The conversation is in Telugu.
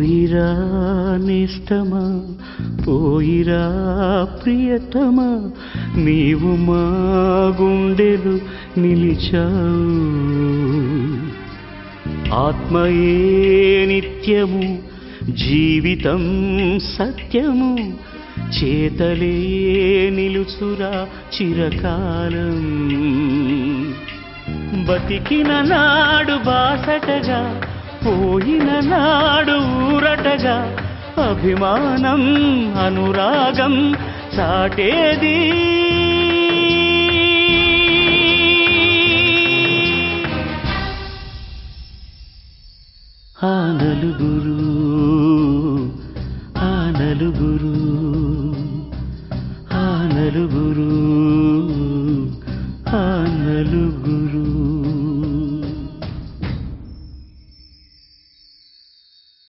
పోయిరా నిష్టమా పోయిరా ప్రియతమా నీవు మా గుండెలు నిలిచావు ఆత్మయే నిత్యము జీవితం సత్యము చేతలే నిలుచురా చిరకాలం బతికిన నాడు బాసటగా పోయిన నాడు ఊరటగా అభిమానం అనురాగం చాటేది ఆ నలుగురు